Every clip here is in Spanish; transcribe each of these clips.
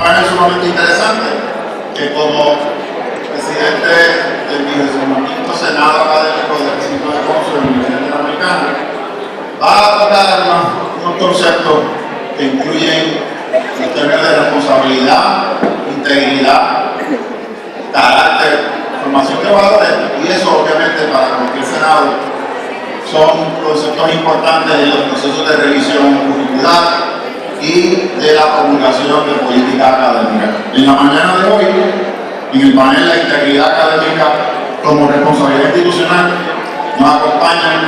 panel sumamente interesante que como presidente del 25º Senado Académico del Recinto de Ponce de la Universidad Interamericana va a tocar unos conceptos que incluyen los términos de responsabilidad, integridad, carácter, formación de valores, y eso obviamente para cualquier Senado son conceptos importantes en los procesos de revisión curricular y de la promulgación de política académica. En la mañana de hoy, en el panel de integridad académica como responsabilidad institucional, nos acompañan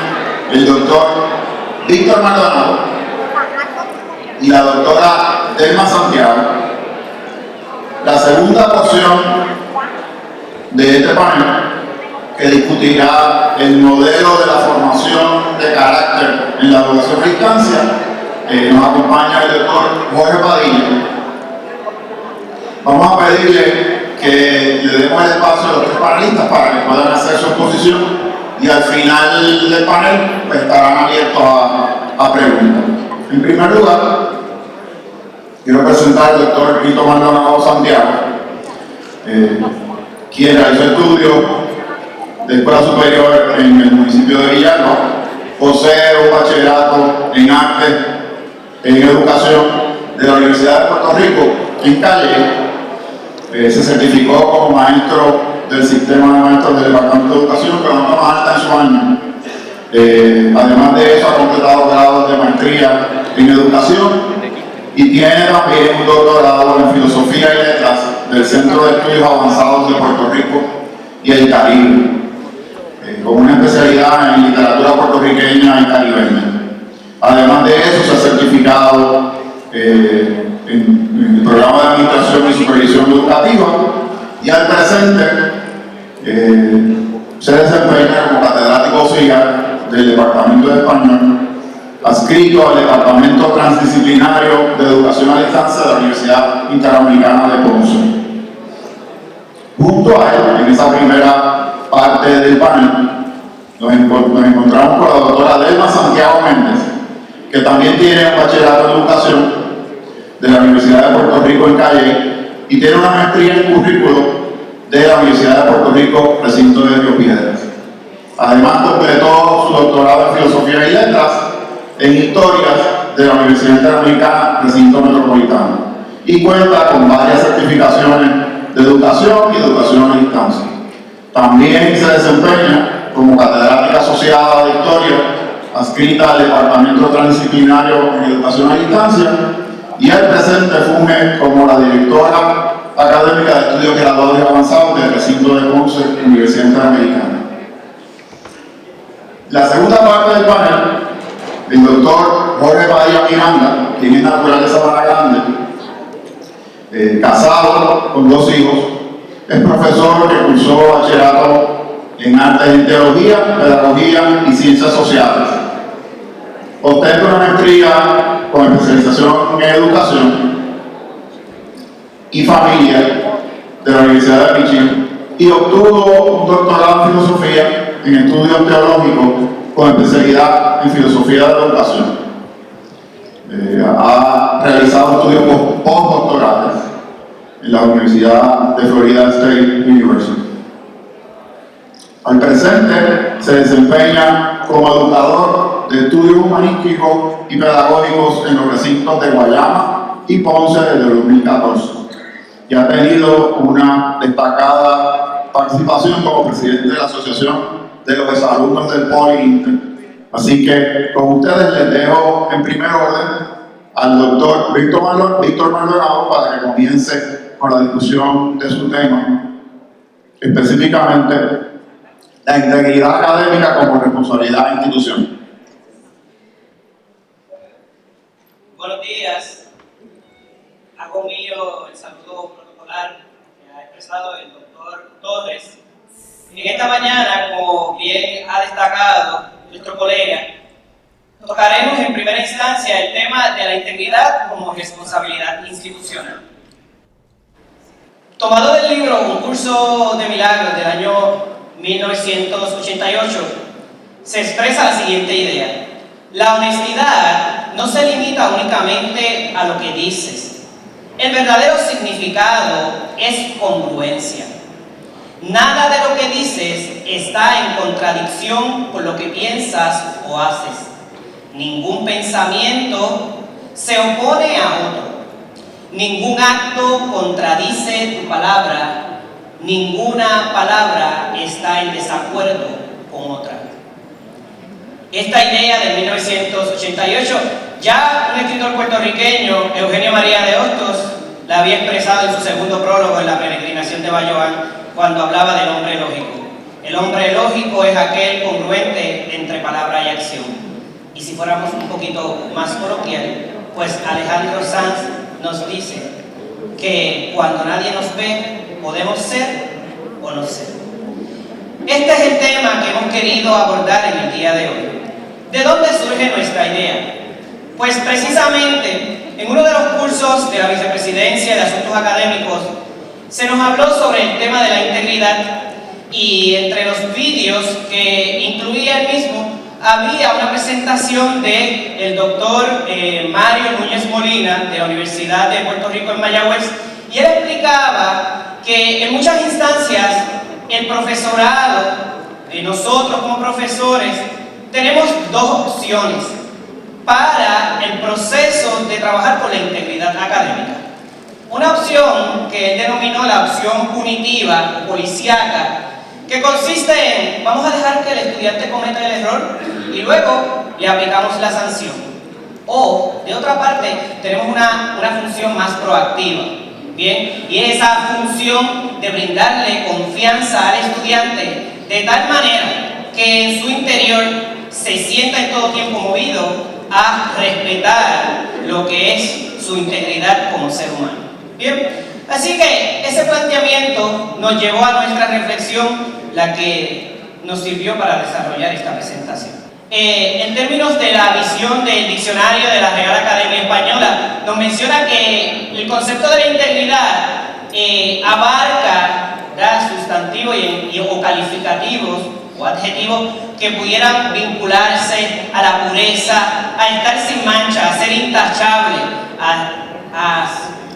el doctor Víctor Maldonado y la doctora Delma Santiago. La segunda porción de este panel, que discutirá el modelo de la formación de carácter en la educación a distancia, nos acompaña el doctor Jorge Padilla. Vamos a pedirle que le demos el espacio a los tres panelistas para que puedan hacer su exposición y al final del panel pues, estarán abiertos a preguntas. En primer lugar, quiero presentar al doctor Víctor Maldonado Santiago, quien realizó estudios de escuela superior en el municipio de Villalba, posee un bachillerato en arte, en educación de la Universidad de Puerto Rico en Calle. Se certificó como maestro del sistema de maestros del Departamento de Educación, pero no más alta en su año. Además de eso, ha completado grados de maestría en educación y tiene también un doctorado en filosofía y letras del Centro de Estudios Avanzados de Puerto Rico y el Caribe, con una especialidad en literatura puertorriqueña y caribeña. Además de eso, se ha certificado en el programa de administración y supervisión educativa y al presente se desempeña como catedrático auxiliar del Departamento de Español, adscrito al Departamento Transdisciplinario de Educación a Distancia de la Universidad Interamericana de Ponce. Junto a él, en esa primera parte del panel, nos encontramos con la doctora Delma Santiago Méndez, que también tiene un bachillerato en educación de la Universidad de Puerto Rico en Calle y tiene una maestría en currículo de la Universidad de Puerto Rico, recinto de Río Piedras. Además, completó su doctorado en filosofía y letras en historias de la Universidad Interamericana, recinto metropolitano, y cuenta con varias certificaciones de educación y educación a distancia. También se desempeña como catedrática asociada de historia, adscrita al Departamento Transdisciplinario en Educación a Distancia, y al presente funge como la directora académica de estudios graduados y avanzados del recinto de Ponce, Universidad Interamericana. La segunda parte del panel, el doctor Jorge Padilla Miranda, quien es natural de Sabana Grande, casado con 2 hijos, es profesor que cursó bachillerato en artes en teología, pedagogía y ciencias sociales. Ostenta una maestría con especialización en educación y familia de la Universidad de Michigan y obtuvo un doctorado en filosofía en estudios teológicos con especialidad en filosofía de la educación. Ha realizado estudios postdoctorales en la Universidad de Florida State University. Al presente se desempeña como educador de estudios humanísticos y pedagógicos en los recintos de Guayama y Ponce desde el 2014 y ha tenido una destacada participación como presidente de la Asociación de los Exalumnos del Poli Inter. Así que con ustedes les dejo en primer orden al doctor Víctor Maldonado para que comience con la discusión de su tema, específicamente la integridad académica como responsabilidad institucional. Buenos días. Hago mío el saludo protocolar que ha expresado el doctor Torres. En esta mañana, como bien ha destacado nuestro colega, tocaremos en primera instancia el tema de la integridad como responsabilidad institucional. Tomado del libro Un curso de milagros del año 1988, se expresa la siguiente idea: la honestidad no se limita únicamente a lo que dices, El verdadero significado es congruencia. Nada de lo que dices está en contradicción con lo que piensas o haces. Ningún pensamiento se opone a otro. Ningún acto contradice tu palabra. Ninguna palabra está en desacuerdo con otra. Esta idea de 1988, ya un escritor puertorriqueño, Eugenio María de Hostos, la había expresado en su segundo prólogo en la peregrinación de Bayoán, cuando hablaba del hombre lógico. El hombre lógico es aquel congruente entre palabra y acción. Y si fuéramos un poquito más coloquial, pues Alejandro Sanz nos dice que cuando nadie nos ve, podemos ser o no ser. Este es el tema que hemos querido abordar en el día de hoy. ¿De dónde surge nuestra idea? Pues precisamente en uno de los cursos de la Vicepresidencia de Asuntos Académicos se nos habló sobre el tema de la integridad y entre los vídeos que incluía el mismo había una presentación del doctor Mario Núñez Molina de la Universidad de Puerto Rico en Mayagüez, y él explicaba que en muchas instancias el profesorado, nosotros como profesores, tenemos dos opciones para el proceso de trabajar con la integridad académica. Una opción que él denominó la opción punitiva, policíaca, que consiste en, vamos a dejar que el estudiante cometa el error y luego le aplicamos la sanción. O, de otra parte, tenemos una función más proactiva, ¿bien? Y es esa función de brindarle confianza al estudiante de tal manera que en su interior se sienta en todo tiempo movido a respetar lo que es su integridad como ser humano. Bien, así que ese planteamiento nos llevó a nuestra reflexión, la que nos sirvió para desarrollar esta presentación. En términos de la visión del diccionario de la Real Academia Española, nos menciona que el concepto de la integridad abarca sustantivos o calificativos o adjetivos que pudieran vincularse a la pureza, a estar sin mancha, a ser intachable,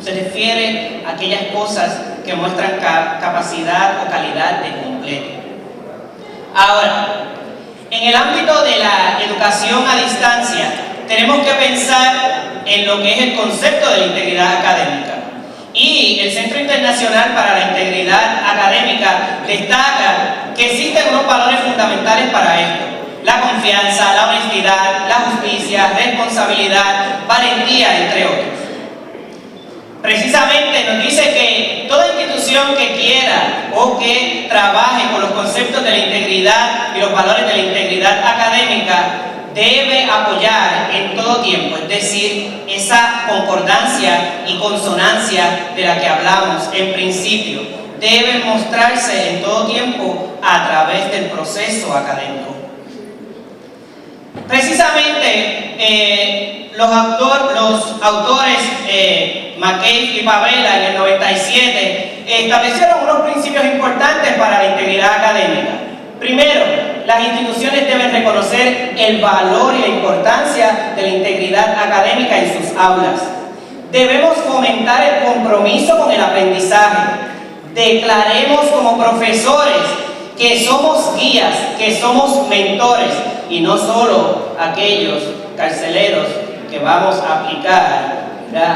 se refiere a aquellas cosas que muestran capacidad o calidad de completo. Ahora, en el ámbito de la educación a distancia, tenemos que pensar en lo que es el concepto de la integridad académica. Y el Centro Internacional para la Integridad Académica destaca que existen unos valores fundamentales para esto: la confianza, la honestidad, la justicia, responsabilidad, valentía, entre otros. Precisamente nos dice que toda institución que quiera o que trabaje con los conceptos de la integridad y los valores de la integridad académica debe apoyar en todo tiempo, es decir, esa concordancia y consonancia de la que hablamos en principio, debe mostrarse en todo tiempo a través del proceso académico. Precisamente los autores McCabe y Pavela en el 97 establecieron unos principios importantes para la integridad académica. Primero, las instituciones deben reconocer el valor y la importancia de la integridad académica en sus aulas. Debemos fomentar el compromiso con el aprendizaje. Declaremos como profesores que somos guías, que somos mentores y no solo aquellos carceleros que vamos a aplicar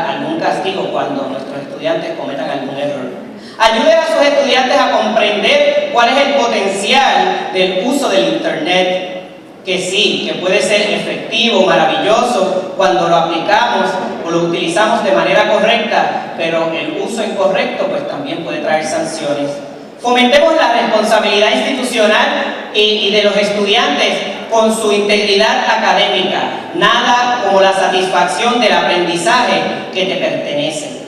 algún castigo cuando nuestros estudiantes cometan algún error. Ayuden a sus estudiantes a comprender cuál es el potencial del uso del Internet, que sí, que puede ser efectivo, maravilloso cuando lo aplicamos o lo utilizamos de manera correcta, pero el uso incorrecto pues también puede traer sanciones. Fomentemos la responsabilidad institucional y de los estudiantes con su integridad académica. Nada como la satisfacción del aprendizaje que te pertenece.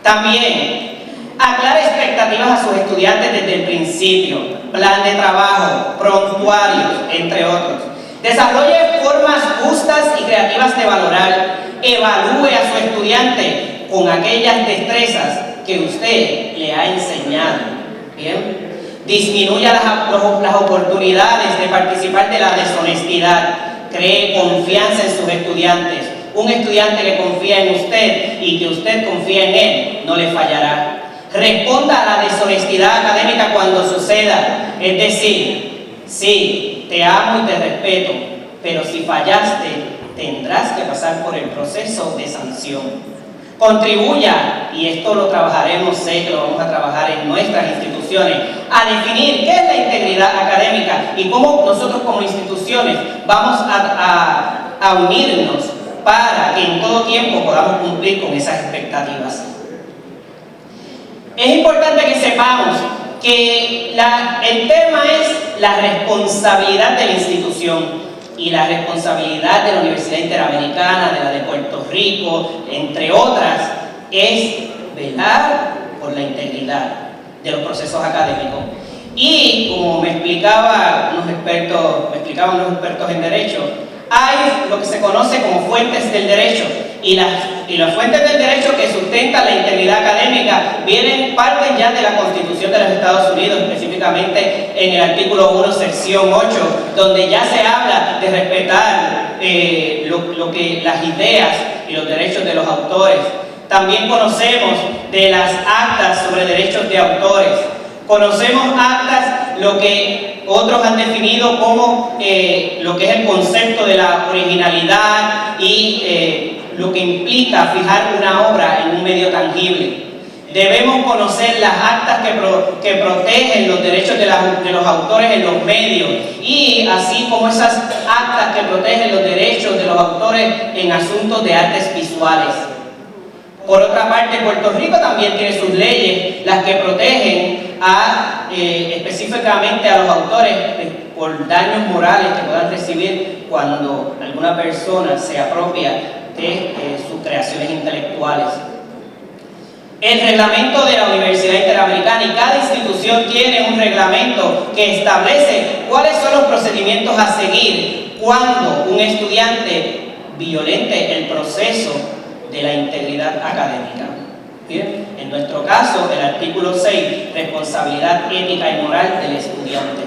También, aclara expectativas a sus estudiantes desde el principio. Plan de trabajo, prontuarios, entre otros. Desarrolle formas justas y creativas de valorar. Evalúe a su estudiante con aquellas destrezas que usted le ha enseñado. Bien. Disminuya las oportunidades de participar de la deshonestidad. Cree confianza en sus estudiantes. Un estudiante que confía en usted y que usted confía en él, no le fallará. Responda a la deshonestidad académica cuando suceda. Es decir, sí, te amo y te respeto, pero si fallaste, tendrás que pasar por el proceso de sanción. Contribuya, y esto lo trabajaremos, sé que lo vamos a trabajar en nuestras instituciones, a definir qué es la integridad académica y cómo nosotros como instituciones vamos a unirnos para que en todo tiempo podamos cumplir con esas expectativas. Es importante que sepamos que el tema es la responsabilidad de la institución y la responsabilidad de la Universidad Interamericana, de la de Puerto Rico, entre otras, es velar por la integridad de los procesos académicos. Y como me explicaban unos expertos en Derecho, hay lo que se conoce como fuentes del derecho, y las fuentes del derecho que sustentan la integridad académica parten ya de la Constitución de los Estados Unidos, específicamente en el artículo 1, sección 8, donde ya se habla de respetar las ideas y los derechos de los autores. También conocemos de las actas sobre derechos de autores. Conocemos actas, lo que otros han definido como lo que es el concepto de la originalidad y lo que implica fijar una obra en un medio tangible. Debemos conocer las actas que protegen los derechos de los autores en los medios, y así como esas actas que protegen los derechos de los autores en asuntos de artes visuales. Por otra parte, Puerto Rico también tiene sus leyes, las que protegen específicamente a los autores por daños morales que puedan recibir cuando alguna persona se apropia de sus creaciones intelectuales. El reglamento de la Universidad Interamericana, y cada institución tiene un reglamento que establece cuáles son los procedimientos a seguir cuando un estudiante violente el proceso de la integridad académica. Bien, en nuestro caso, el artículo 6, responsabilidad ética y moral del estudiante.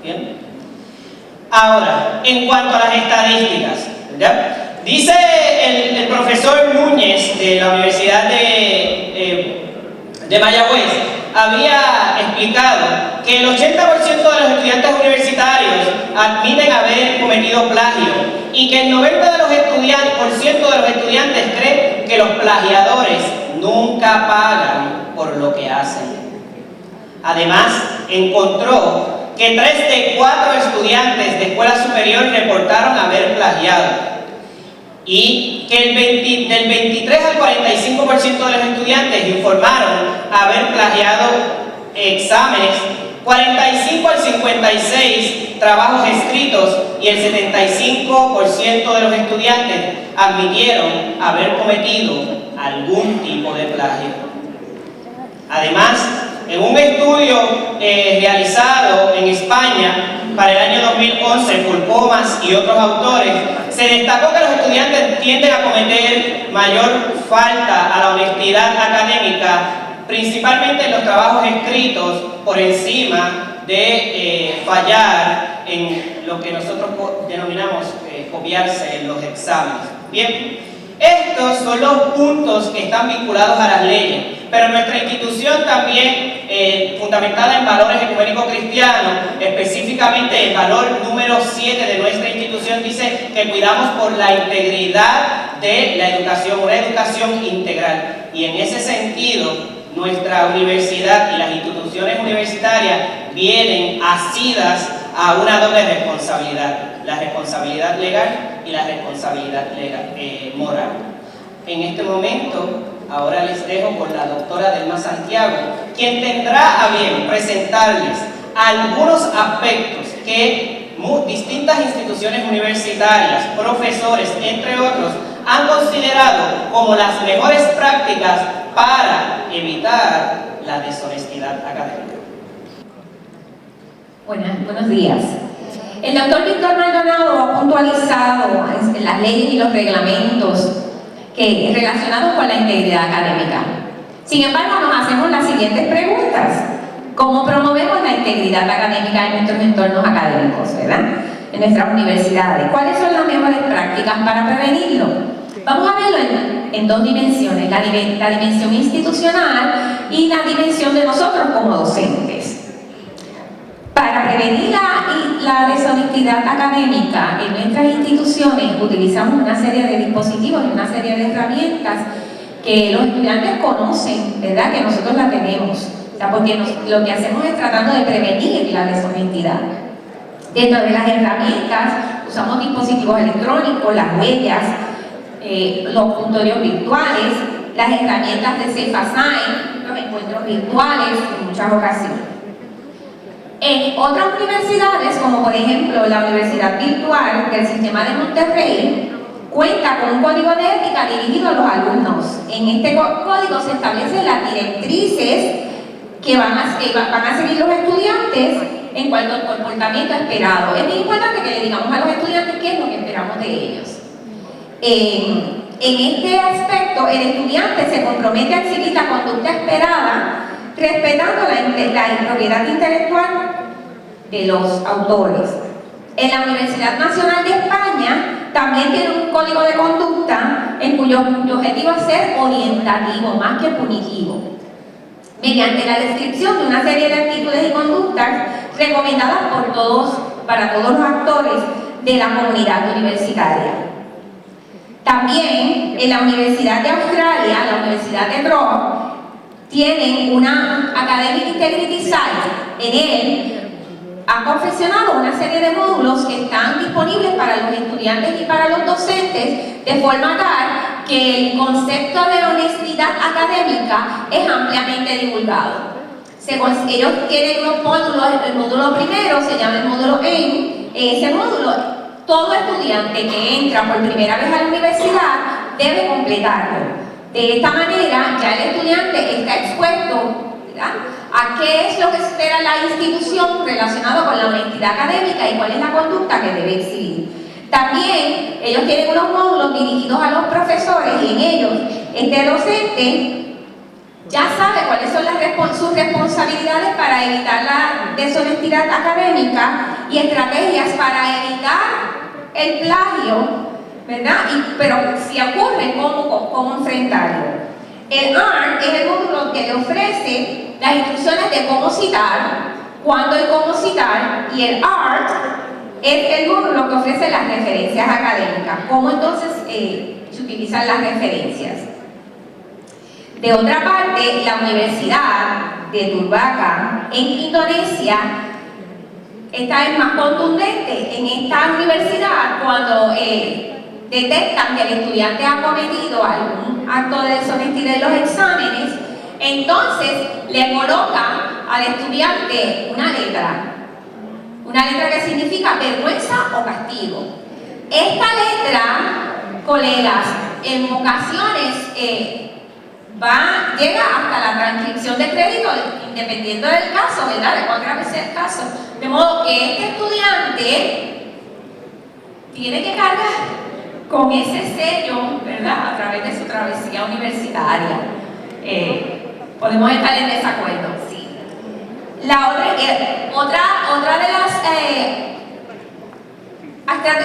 Bien. Ahora, en cuanto a las estadísticas, ¿verdad? Dice el profesor Núñez de la Universidad de Mayagüez, había explicado que el 80% de los estudiantes universitarios admiten haber cometido plagio, y que el 90% de los estudiantes creen que los plagiadores nunca pagan por lo que hacen. Además, encontró que 3 de 4 estudiantes de escuela superior reportaron haber plagiado, y que del 23 al 45% de los estudiantes informaron haber plagiado exámenes, 45 al 56 trabajos escritos, y el 75% de los estudiantes admitieron haber cometido algún tipo de plagio. Además, en un estudio realizado en España para el año 2011 por Comas y otros autores, se destacó que los estudiantes tienden a cometer mayor falta a la honestidad académica, principalmente en los trabajos escritos, por encima de fallar en lo que nosotros denominamos copiarse en los exámenes. Bien, estos son los puntos que están vinculados a las leyes, pero nuestra institución también, fundamentada en valores ecuménicos cristianos, específicamente el valor número 7 de nuestra institución, dice que cuidamos por la integridad de la educación, una educación integral. Y en ese sentido, nuestra universidad y las instituciones universitarias vienen asidas a una doble responsabilidad: la responsabilidad legal y la responsabilidad moral. En este momento, ahora les dejo con la doctora Delma Santiago, quien tendrá a bien presentarles algunos aspectos que distintas instituciones universitarias, profesores, entre otros, han considerado como las mejores prácticas para evitar la deshonestidad académica. Buenos días. El doctor Víctor Maldonado ha puntualizado las leyes y los reglamentos relacionados con la integridad académica. Sin embargo, nos hacemos las siguientes preguntas. ¿Cómo promovemos la integridad académica en nuestros entornos académicos, verdad? En nuestras universidades. ¿Cuáles son las mejores prácticas para prevenirlo? Vamos a verlo en dos dimensiones, la dimensión institucional y la dimensión de nosotros como docentes. Para prevenir la deshonestidad académica en nuestras instituciones utilizamos una serie de dispositivos y una serie de herramientas que los estudiantes conocen, ¿verdad? Que nosotros la tenemos. O sea, porque lo que hacemos es tratando de prevenir la deshonestidad. Dentro de las herramientas usamos dispositivos electrónicos, las huellas, los puntorios virtuales, las herramientas de Safe Assign, los encuentros virtuales en muchas ocasiones. En otras universidades, como por ejemplo la Universidad Virtual del Sistema de Monterrey, cuenta con un código de ética dirigido a los alumnos. En este código se establecen las directrices que van a seguir los estudiantes en cuanto al comportamiento esperado. Es muy importante que le digamos a los estudiantes qué es lo que esperamos de ellos. En este aspecto, el estudiante se compromete a exhibir la conducta esperada respetando la propiedad intelectual de los autores. En la Universidad Nacional de España también tiene un código de conducta en cuyo objetivo es ser orientativo más que punitivo, mediante la descripción de una serie de actitudes y conductas recomendadas para todos los actores de la comunidad universitaria. También en la Universidad de Australia, la Universidad de Brock, tienen una Academic Integrity Site. En él han confeccionado una serie de módulos que están disponibles para los estudiantes y para los docentes, de forma tal que el concepto de honestidad académica es ampliamente divulgado. Ellos tienen unos módulos, el módulo primero se llama el módulo AIM. Ese módulo, todo estudiante que entra por primera vez a la universidad debe completarlo. De esta manera, ya el estudiante está expuesto, ¿verdad?, a qué es lo que espera la institución relacionado con la honestidad académica y cuál es la conducta que debe exhibir. También ellos tienen unos módulos dirigidos a los profesores y en ellos este docente ya sabe cuáles son sus responsabilidades para evitar la deshonestidad académica y estrategias para evitar el plagio, ¿verdad? Pero si ocurre, ¿cómo enfrentarlo? El ART es el módulo que le ofrece las instrucciones de cómo citar, cuándo y cómo citar, y el ART es el módulo que ofrece las referencias académicas, cómo entonces se utilizan las referencias. De otra parte, la Universidad de Turbaka en Indonesia, esta es más contundente. En esta universidad, cuando detectan que el estudiante ha cometido algún acto de deshonestidad en los exámenes, entonces le colocan al estudiante una letra que significa vergüenza o castigo. Esta letra, colegas, en ocasiones llega hasta la transcripción de crédito, dependiendo del caso, ¿verdad?, de cuán grave sea el caso. De modo que este estudiante tiene que cargar con ese sello, ¿verdad?, a través de su travesía universitaria. Podemos estar en desacuerdo, sí. Otra de las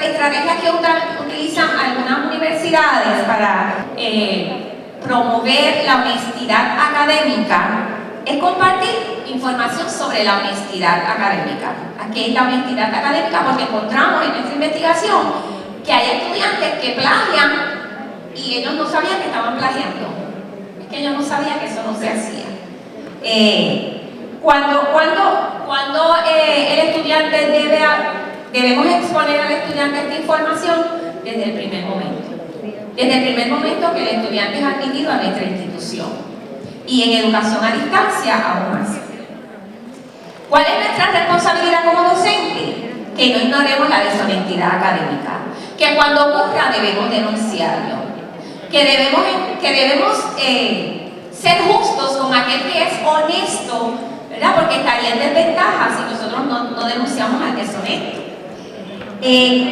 estrategias que utilizan algunas universidades para promover la honestidad académica es compartir información sobre la honestidad académica. ¿Qué es la honestidad académica? Porque encontramos en nuestra investigación que hay estudiantes que plagian y ellos no sabían que estaban plagiando. Es que ellos no sabían que eso no se hacía. Cuando el estudiante debemos exponer al estudiante esta información desde el primer momento. Desde el primer momento que el estudiante es admitido a nuestra institución. Y en educación a distancia aún más. ¿Cuál es nuestra responsabilidad como docente? Que no ignoremos la deshonestidad académica. Que cuando ocurra debemos denunciarlo. Que debemos ser justos con aquel que es honesto, ¿verdad? Porque estaría en desventaja si nosotros no denunciamos al deshonesto.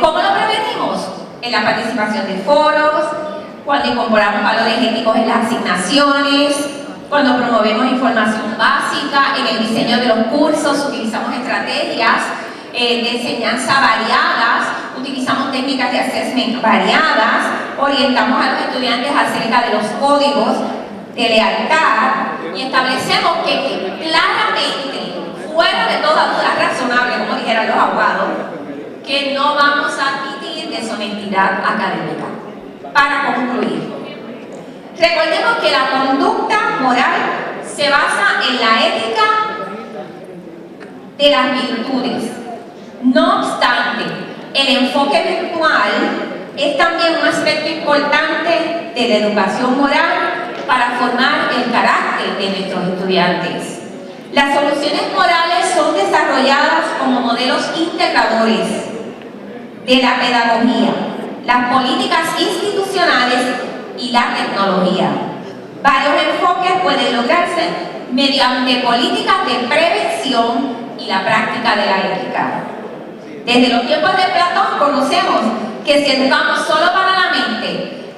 ¿Cómo lo prevenimos? En la participación de foros, cuando incorporamos valores éticos en las asignaciones, cuando promovemos información básica, en el diseño de los cursos, utilizamos estrategias de enseñanza variadas, utilizamos técnicas de assessment variadas, orientamos a los estudiantes acerca de los códigos de lealtad y establecemos que claramente, fuera de toda duda razonable, como dijeran los abogados, que no vamos a admitir deshonestidad académica. Para concluir, recordemos que la conducta moral se basa en la ética de las virtudes. No obstante, el enfoque virtual es también un aspecto importante de la educación moral para formar el carácter de nuestros estudiantes. Las soluciones morales son desarrolladas como modelos integradores de la pedagogía, las políticas institucionales y la tecnología. Varios enfoques pueden lograrse mediante políticas de prevención y la práctica de la ética. Desde los tiempos de Platón conocemos que si educamos solo para la mente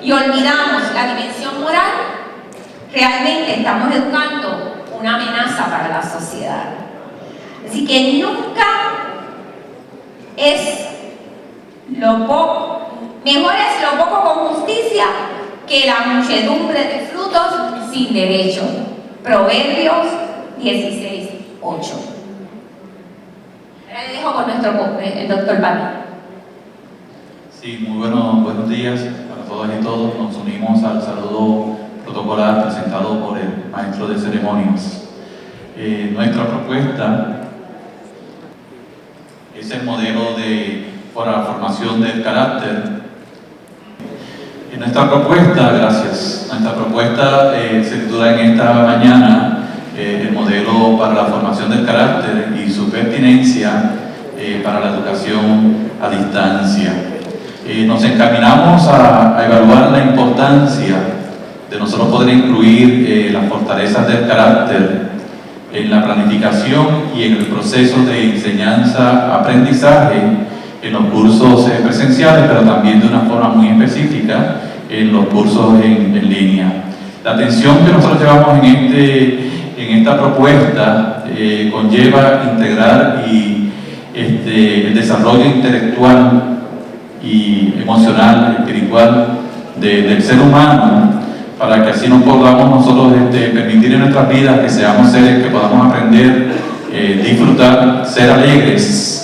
y olvidamos la dimensión moral, realmente estamos educando una amenaza para la sociedad. Así que nunca es lo poco, mejor es lo poco con justicia que la muchedumbre de frutos sin derecho. Proverbios 16:8. Ahora le dejo con el doctor Pami. Sí, muy buenos días para todas y todos. Nos unimos al saludo protocolar presentado por el maestro de ceremonias. Nuestra propuesta es el modelo para la formación del carácter. Nuestra propuesta se titula en esta mañana el modelo para la formación del carácter y su pertinencia para la educación a distancia. Nos encaminamos a evaluar la importancia de nosotros poder incluir las fortalezas del carácter en la planificación y en el proceso de enseñanza-aprendizaje en los cursos presenciales, pero también de una forma muy específica en los cursos en línea. La atención que nosotros llevamos en esta propuesta conlleva integrar el desarrollo intelectual y emocional, espiritual del ser humano, para que así nos podamos nosotros permitir en nuestras vidas que seamos seres que podamos aprender, disfrutar, ser alegres,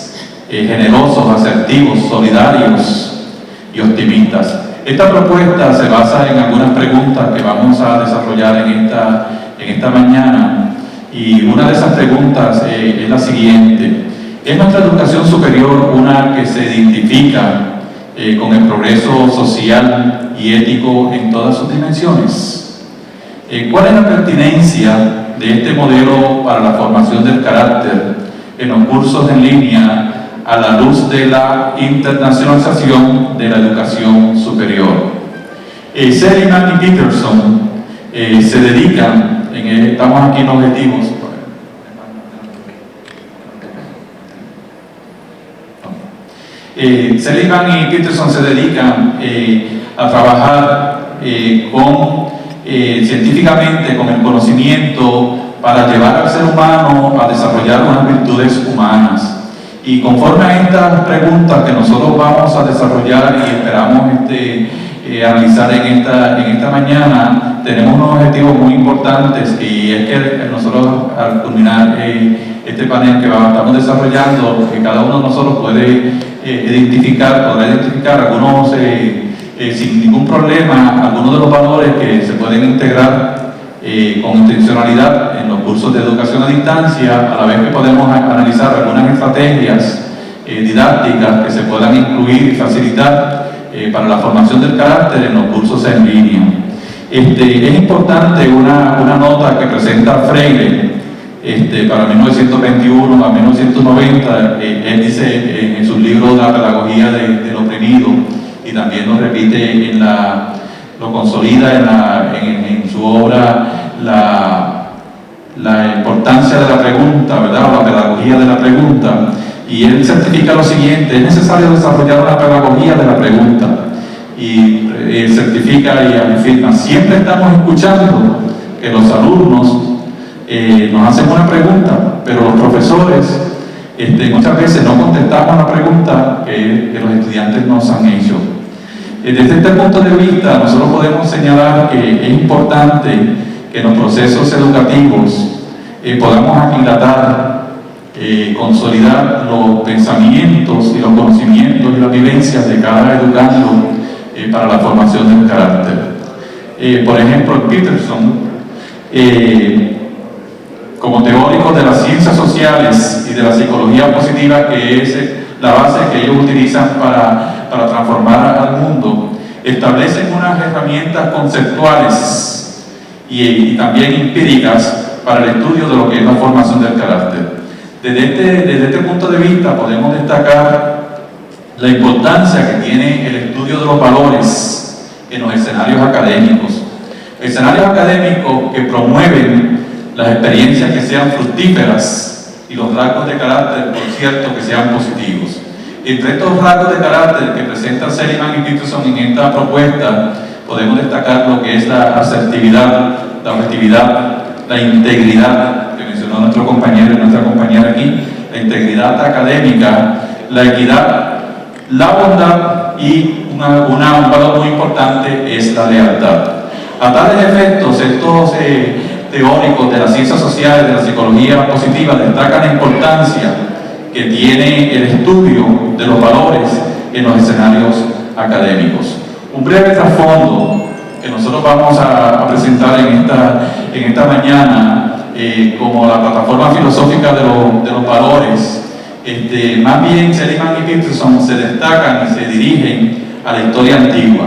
generosos, asertivos, solidarios y optimistas. Esta propuesta se basa en algunas preguntas que vamos a desarrollar en esta mañana, y una de esas preguntas es la siguiente: ¿es nuestra educación superior una que se identifica con el progreso social y ético en todas sus dimensiones? ¿Cuál es la pertinencia de este modelo para la formación del carácter en los cursos en línea a la luz de la internacionalización de la educación superior? Seligman y Peterson se dedican, estamos aquí en objetivos, Seligman y Peterson se dedican a trabajar científicamente con el conocimiento para llevar al ser humano a desarrollar unas virtudes humanas. Y conforme a estas preguntas que nosotros vamos a desarrollar y esperamos analizar en esta mañana, tenemos unos objetivos muy importantes, y es que nosotros, al culminar este panel que estamos desarrollando, que cada uno de nosotros podrá identificar algunos, sin ningún problema, algunos de los valores que se pueden integrar con intencionalidad en los cursos de educación a distancia, a la vez que podemos analizar algunas estrategias didácticas que se puedan incluir y facilitar para la formación del carácter en los cursos en línea. Es importante una nota que presenta Freire para 1921 a 1990. Él dice en su libro La pedagogía del oprimido, y también lo repite lo consolida en su obra la importancia de la pregunta, ¿verdad? O la pedagogía de la pregunta. Y él certifica lo siguiente: es necesario desarrollar una pedagogía de la pregunta. Y certifica y afirma: siempre estamos escuchando que los alumnos nos hacen una pregunta, pero los profesores muchas veces no contestamos la pregunta que los estudiantes nos han hecho. Desde este punto de vista, nosotros podemos señalar que es importante que en los procesos educativos podamos aquilatar, consolidar los pensamientos y los conocimientos y las vivencias de cada educando para la formación del carácter. Por ejemplo, Peterson, como teórico de las ciencias sociales y de la psicología positiva, que es la base que ellos utilizan para transformar al mundo, establecen unas herramientas conceptuales y también empíricas para el estudio de lo que es la formación del carácter. Desde este punto de vista podemos destacar la importancia que tiene el estudio de los valores en los escenarios académicos. Escenarios académicos que promueven las experiencias que sean fructíferas y los rasgos de carácter, por cierto, que sean positivos. Entre estos rasgos de carácter que presentan Seligman y Peterson en esta propuesta, podemos destacar lo que es la asertividad, la objetividad, la integridad, que mencionó nuestro compañero y nuestra compañera aquí, la integridad académica, la equidad, la bondad y un valor muy importante es la lealtad. A tales efectos, estos teóricos de las ciencias sociales, de la psicología positiva, destacan la importancia que tiene el estudio de los valores en los escenarios académicos. Un breve trasfondo que nosotros vamos a presentar en esta mañana como la plataforma filosófica de los valores. Más bien Seligman y Peterson se destacan y se dirigen a la historia antigua.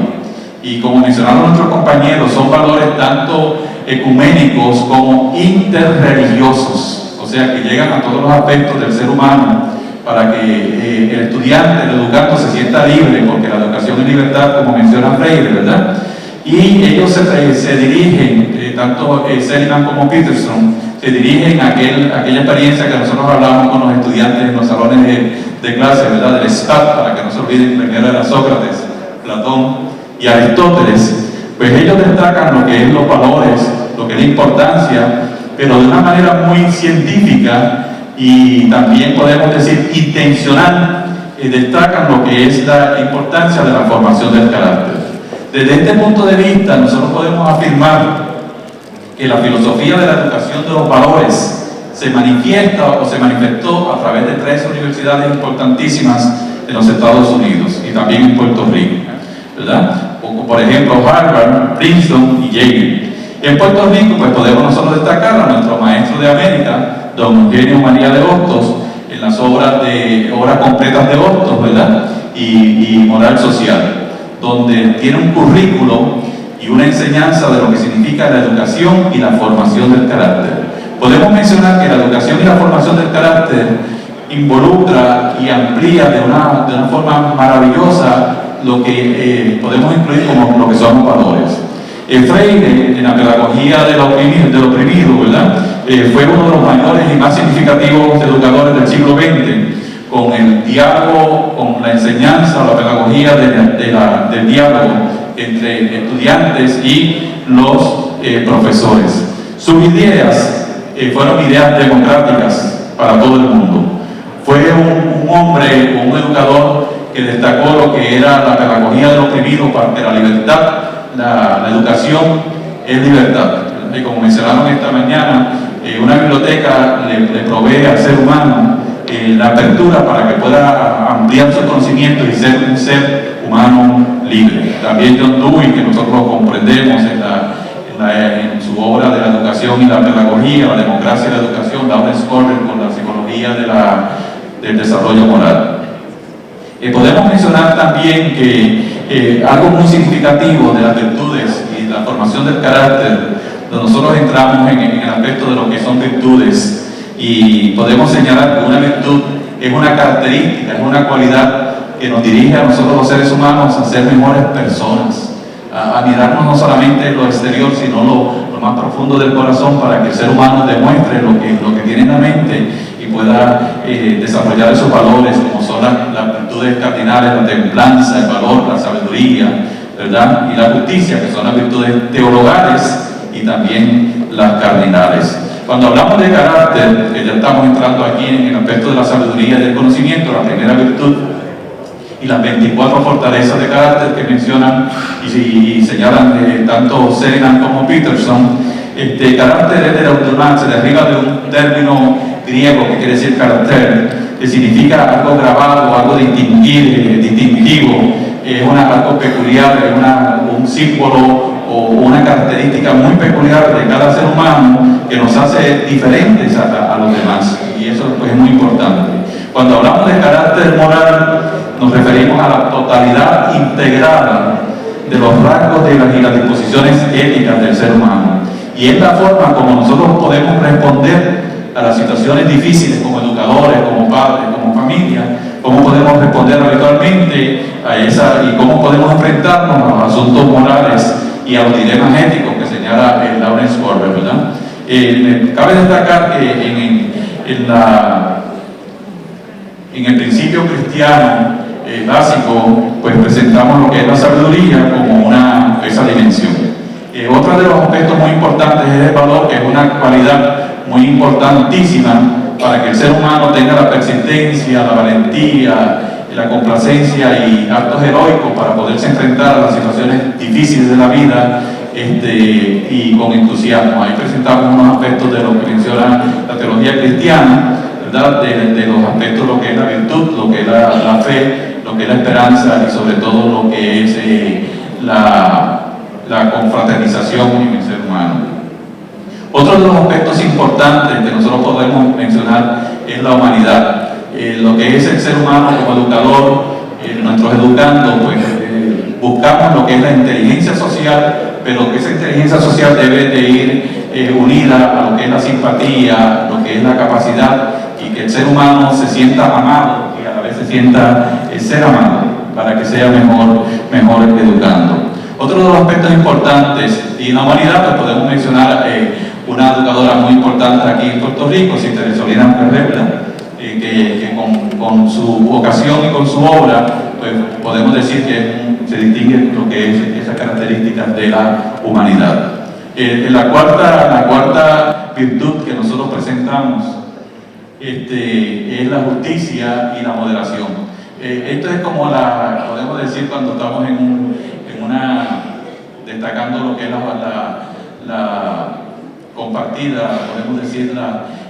Y como mencionaron nuestros compañeros, son valores tanto ecuménicos como interreligiosos, o sea que llegan a todos los aspectos del ser humano para que el estudiante, el educando se sienta libre, porque la educación es libertad, como menciona Freire, ¿verdad? Y ellos se dirigen, tanto Seligman como Peterson, se dirigen a aquella experiencia que nosotros hablamos con los estudiantes en los salones de clase, ¿verdad? Del STAT, para que no se olviden, primero era Sócrates, Platón y Aristóteles. Pues ellos destacan lo que es los valores, lo que es la importancia, pero de una manera muy científica y también podemos decir intencional, destacan lo que es la importancia de la formación del carácter. Desde este punto de vista, nosotros podemos afirmar que la filosofía de la educación de los valores se manifiesta o se manifestó a través de 3 universidades importantísimas en los Estados Unidos y también en Puerto Rico, ¿verdad? Por ejemplo, Harvard, Princeton y Yale. En Puerto Rico, pues podemos nosotros destacar a nuestro maestro de América, don Eugenio María de Hostos, en las obras completas de Hostos, ¿verdad? Y moral social, donde tiene un currículo y una enseñanza de lo que significa la educación y la formación del carácter. Podemos mencionar que la educación y la formación del carácter involucra y amplía de una forma maravillosa lo que podemos incluir como lo que son los valores. Freire, en la pedagogía del oprimido, ¿verdad? Fue uno de los mayores y más significativos educadores del siglo XX, con el diálogo, con la enseñanza, la pedagogía del diálogo entre estudiantes y los profesores. Sus ideas fueron ideas democráticas para todo el mundo. Fue un hombre, un educador que destacó lo que era la pedagogía del oprimido, porque la libertad, la educación es libertad. Y como mencionaron esta mañana, una biblioteca le provee al ser humano la apertura para que pueda ampliar sus conocimientos y ser un ser humano libre. También John Dewey, que nosotros lo comprendemos en su obra de la educación y la pedagogía, la democracia y la educación, Lawrence Corber con la psicología del desarrollo moral. Podemos mencionar también que algo muy significativo de las virtudes y la formación del carácter, donde nosotros entramos en el aspecto de lo que son virtudes, y podemos señalar que una virtud es una característica, es una cualidad que nos dirige a nosotros los seres humanos a ser mejores personas, a mirarnos no solamente lo exterior, sino lo más profundo del corazón, para que el ser humano demuestre lo que tiene en la mente y pueda desarrollar esos valores, como son las virtudes cardinales, la templanza, el valor, la sabiduría, ¿verdad? Y la justicia, que son las virtudes teologales y también las cardinales. Cuando hablamos de carácter, ya estamos entrando aquí en el aspecto de la sabiduría y del conocimiento, la primera virtud, y las 24 fortalezas de carácter que mencionan y señalan tanto Seligman como Peterson. Carácter es de la autonomía, se deriva de un término griego que quiere decir carácter, que significa algo grabado, algo distintivo, algo peculiar, un símbolo o una característica muy peculiar de cada ser humano que nos hace diferentes a los demás, y eso pues, es muy importante. Cuando hablamos de carácter moral, nos referimos a la totalidad integrada de los rasgos y las disposiciones éticas del ser humano, y es la forma como nosotros podemos responder a las situaciones difíciles como educadores, como padres, como familia, cómo podemos responder habitualmente a esa y cómo podemos enfrentarnos a los asuntos morales y a los dilemas éticos que señala Lawrence Corbett, ¿verdad? Cabe destacar que en el principio cristiano básico, pues presentamos lo que es la sabiduría como esa dimensión. Otro de los aspectos muy importantes es el valor, que es una cualidad muy importantísima para que el ser humano tenga la persistencia, la valentía, la complacencia y actos heroicos para poderse enfrentar a las situaciones difíciles de la vida y con entusiasmo. Ahí presentamos unos aspectos de lo que menciona la teología cristiana, ¿verdad? De los aspectos, lo que es la virtud, lo que es la fe, lo que es la esperanza y sobre todo lo que es la confraternización en el ser humano. Otro de los aspectos importantes que nosotros podemos mencionar es la humanidad. Lo que es el ser humano como educador, nuestros educandos, pues buscamos lo que es la inteligencia social, pero que esa inteligencia social debe de ir unida a lo que es la simpatía, lo que es la capacidad, y que el ser humano se sienta amado y a la vez se sienta ser amado para que sea mejor educando. Otro de los aspectos importantes y en la humanidad, pues podemos mencionar una educadora muy importante aquí en Puerto Rico, Sister Esolina Perrebla, que con su vocación y con su obra, pues podemos decir que se distingue lo que es esas características de la humanidad. La cuarta virtud que nosotros presentamos es la justicia y la moderación. Esto es como podemos decir cuando estamos destacando lo que es la compartida, podemos decir,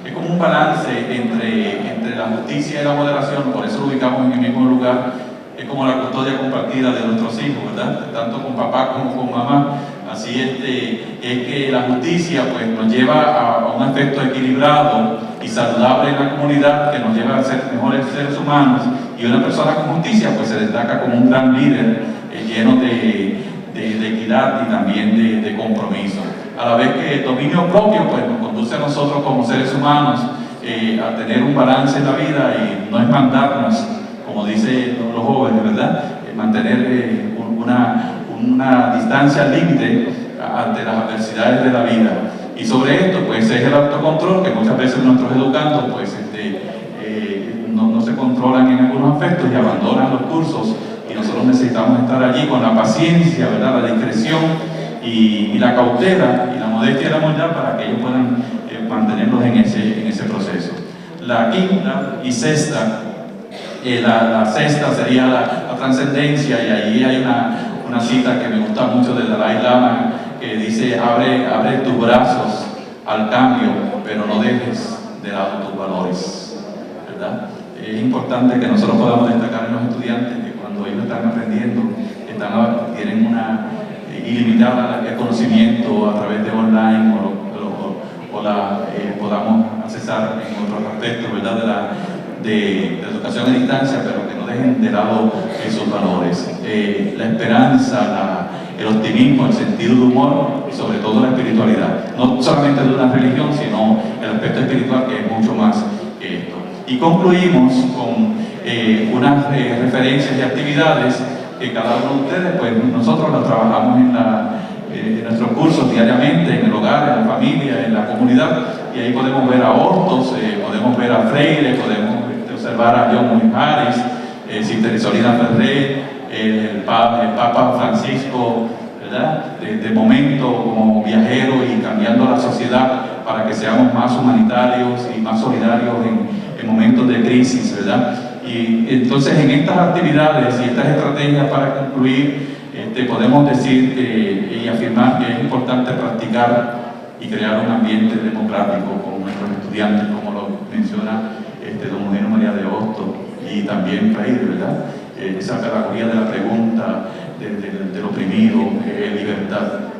es como un balance entre la justicia y la moderación, por eso lo ubicamos en el mismo lugar. Es como la custodia compartida de nuestros hijos, ¿verdad? Tanto con papá como con mamá. Así es que la justicia pues, nos lleva a un aspecto equilibrado y saludable en la comunidad, que nos lleva a ser mejores seres humanos, y una persona con justicia pues, se destaca como un gran líder lleno de equidad y también de compromiso. A la vez que el dominio propio pues, nos conduce a nosotros como seres humanos a tener un balance en la vida, y no es mandarnos, como dicen los jóvenes, ¿verdad? Mantener una distancia límite ante las adversidades de la vida. Y sobre esto, pues es el autocontrol, que muchas veces nuestros educandos pues, no se controlan en algunos aspectos y abandonan los cursos, y nosotros necesitamos estar allí con la paciencia, ¿verdad? La discreción y la cautela y la modestia y la humildad para que ellos puedan mantenerlos en ese proceso. La quinta y sexta, la sexta sería la trascendencia, y ahí hay una cita que me gusta mucho del Dalai Lama, que dice: abre tus brazos al cambio, pero no dejes de lado tus valores, ¿verdad? Es importante que nosotros podamos destacar en los estudiantes que cuando ellos están aprendiendo, tienen una ilimitada conocimiento a través de online podamos accesar en otros aspectos, ¿verdad? de educación a distancia, pero que no dejen de lado esos valores. La esperanza, el optimismo, el sentido de humor y sobre todo la espiritualidad. No solamente de una religión, sino el aspecto espiritual, que es mucho más que esto. Y concluimos con unas referencias y actividades que cada uno de ustedes, pues nosotros las trabajamos en nuestros cursos diariamente, en el hogar, en la familia, en la comunidad, y ahí podemos ver a Hortos, podemos ver a Freire, podemos observar a John Muir Harris, Sister Isolina Ferrer, el Papa Francisco, ¿verdad? De momento como viajero y cambiando la sociedad para que seamos más humanitarios y más solidarios en momentos de crisis, ¿verdad? Y entonces en estas actividades y estas estrategias para concluir, podemos decir y afirmar que es importante practicar y crear un ambiente democrático con nuestros estudiantes, como lo menciona don Eugenio María de Hostos y también Freire, ¿verdad? Esa pedagogía de la pregunta, del oprimido, libertad.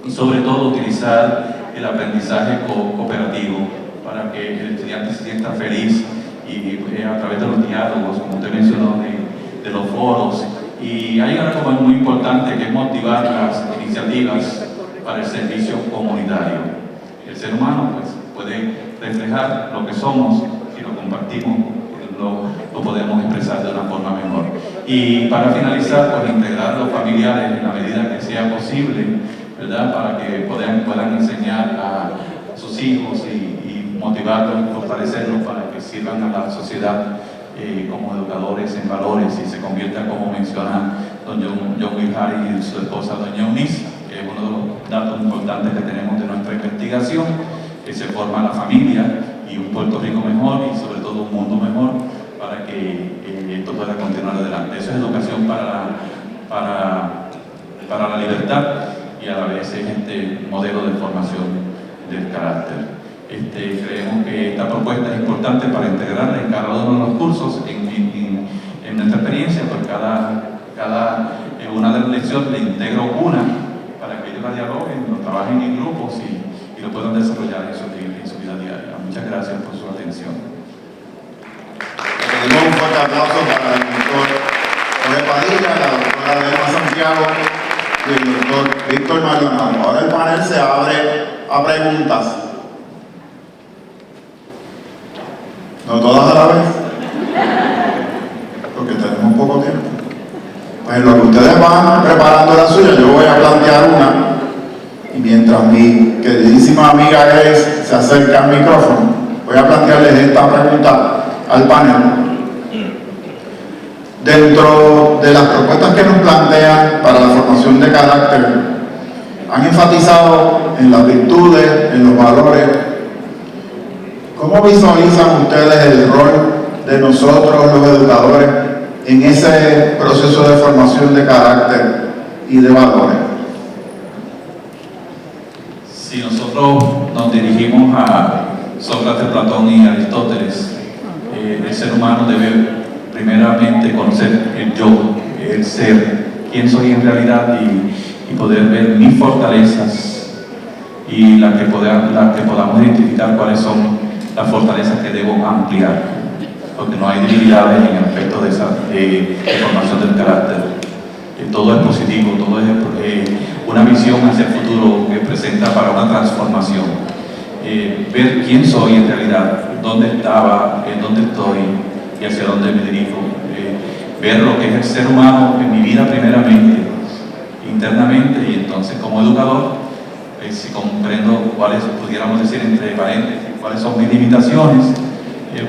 Y sobre todo utilizar el aprendizaje cooperativo para que el estudiante se sienta feliz y a través de los diálogos, como usted mencionó, de los foros. Y hay algo muy importante que es motivar las iniciativas para el servicio comunitario. El ser humano pues, puede reflejar lo que somos si lo compartimos, lo podemos expresar de una forma mejor. Y para finalizar, pues integrar a los familiares en la medida que sea posible, ¿verdad? Para que puedan enseñar a sus hijos y motivarlos, fortalecerlos para que sirvan a la sociedad como educadores en valores y se conviertan, como menciona don John Wilhari y su esposa doña Eunice, que es uno de los datos importantes que tenemos de nuestra investigación, que se forma la familia y un Puerto Rico mejor y sobre todo un mundo mejor para que esto pueda continuar adelante. Eso es educación para la libertad y a la vez es este modelo de formación del carácter. Creemos que esta propuesta es importante para integrarla en cada uno de los cursos. En nuestra experiencia, pues una de las lecciones le integro una para que ellos la dialoguen, lo trabajen en grupos y lo puedan desarrollar en su vida diaria. Muchas gracias por su atención. Pedimos un fuerte aplauso para el doctor Jorge Padilla, la doctora Delma Santiago y el doctor Víctor Maldonado. Ahora el panel se abre a preguntas. No todas a la vez, porque tenemos poco tiempo. Pues en lo que ustedes van preparando la suya, yo voy a plantear una, y mientras mi queridísima amiga Grace se acerca al micrófono, voy a plantearles esta pregunta al panel. Dentro de las propuestas que nos plantean para la formación de carácter, han enfatizado en las virtudes, en los valores. ¿Cómo visualizan ustedes el rol de nosotros, los educadores, en ese proceso de formación de carácter y de valores? Si nosotros nos dirigimos a Sócrates, Platón y Aristóteles, el ser humano debe primeramente conocer el yo, el ser, quién soy en realidad y poder ver mis fortalezas y las que podamos identificar cuáles son las fortalezas que debo ampliar, porque no hay debilidades en el aspecto de formación del carácter. Todo es positivo, todo es una visión hacia el futuro que presenta para una transformación. Ver quién soy en realidad, dónde estaba, dónde estoy y hacia dónde me dirijo. Ver lo que es el ser humano en mi vida primeramente, internamente, y entonces como educador, si comprendo cuáles, pudiéramos decir entre paréntesis, cuáles son mis limitaciones,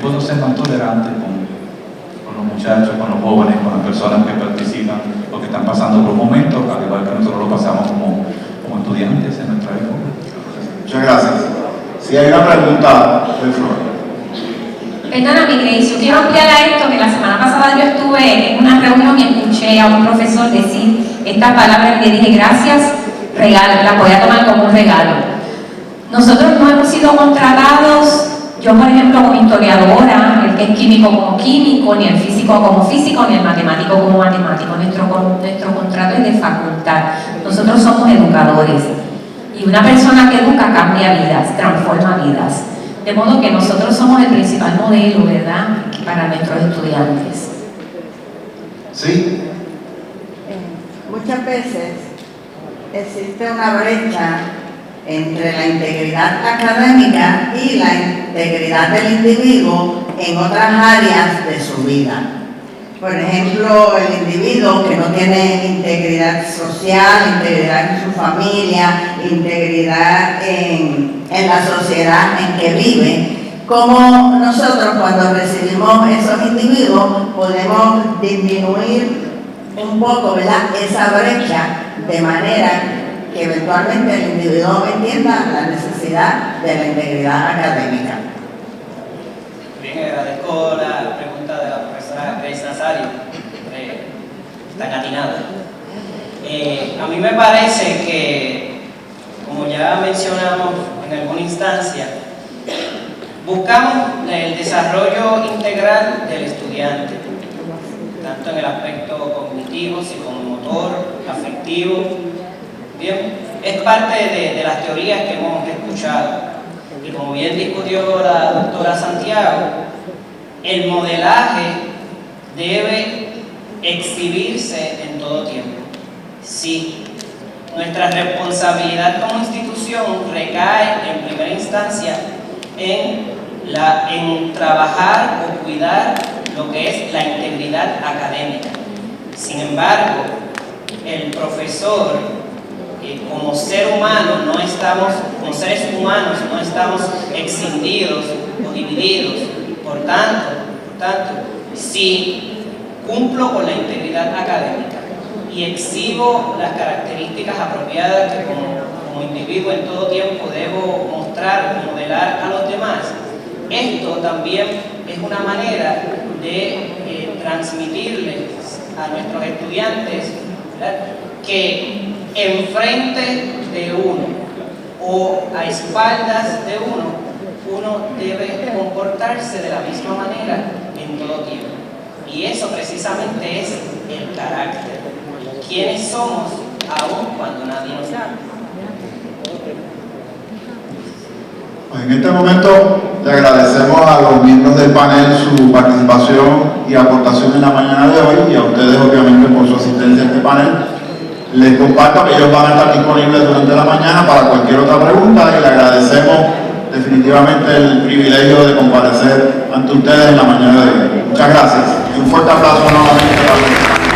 puedo ser más tolerante con los muchachos, con los jóvenes, con las personas que participan o que están pasando por momentos, al igual que nosotros lo pasamos como estudiantes en nuestra época. Muchas gracias. Si hay una pregunta del flor. Perdóname, Grace, yo quiero ampliar a esto, que la semana pasada yo estuve en una reunión y escuché a un profesor decir estas palabras y le dije, gracias, regalo, la voy a tomar como un regalo. Nosotros no hemos sido contratados, yo por ejemplo como historiadora, el que es químico como químico, ni el físico como físico, ni el matemático como matemático. Nuestro contrato es de facultad. Nosotros somos educadores. Y una persona que educa cambia vidas, transforma vidas. De modo que nosotros somos el principal modelo, ¿verdad?, para nuestros estudiantes. ¿Sí? Muchas veces existe una brecha entre la integridad académica y la integridad del individuo en otras áreas de su vida. Por ejemplo, el individuo que no tiene integridad social, integridad en su familia, integridad en la sociedad en que vive, como nosotros cuando recibimos esos individuos podemos disminuir un poco, ¿verdad?, esa brecha, de manera que eventualmente el individuo entienda la necesidad de la integridad académica. Bien, agradezco la pregunta de la profesora necesario, tan atinado. A mí me parece que, como ya mencionamos en alguna instancia, buscamos el desarrollo integral del estudiante, tanto en el aspecto cognitivo, psicomotor, afectivo. Bien, es parte de las teorías que hemos escuchado. Y como bien discutió la doctora Santiago, el modelaje debe exhibirse en todo tiempo. Sí, nuestra responsabilidad como institución recae en primera instancia en trabajar o cuidar lo que es la integridad académica. Sin embargo, el profesor, como ser humano, como seres humanos, no estamos escindidos o divididos. Por tanto, si cumplo con la integridad académica y exhibo las características apropiadas que como individuo en todo tiempo debo mostrar o modelar a los demás, esto también es una manera de transmitirles a nuestros estudiantes, ¿verdad?, que enfrente de uno o a espaldas de uno debe comportarse de la misma manera en todo tiempo. Y eso precisamente es el carácter. ¿Quiénes somos aún cuando nadie nos ama? En este momento le agradecemos a los miembros del panel su participación y aportación en la mañana de hoy y a ustedes obviamente por su asistencia a este panel. Les comparto que ellos van a estar disponibles durante la mañana para cualquier otra pregunta y le agradecemos definitivamente el privilegio de comparecer ante ustedes en la mañana de hoy. Muchas gracias y un fuerte aplauso nuevamente para ustedes.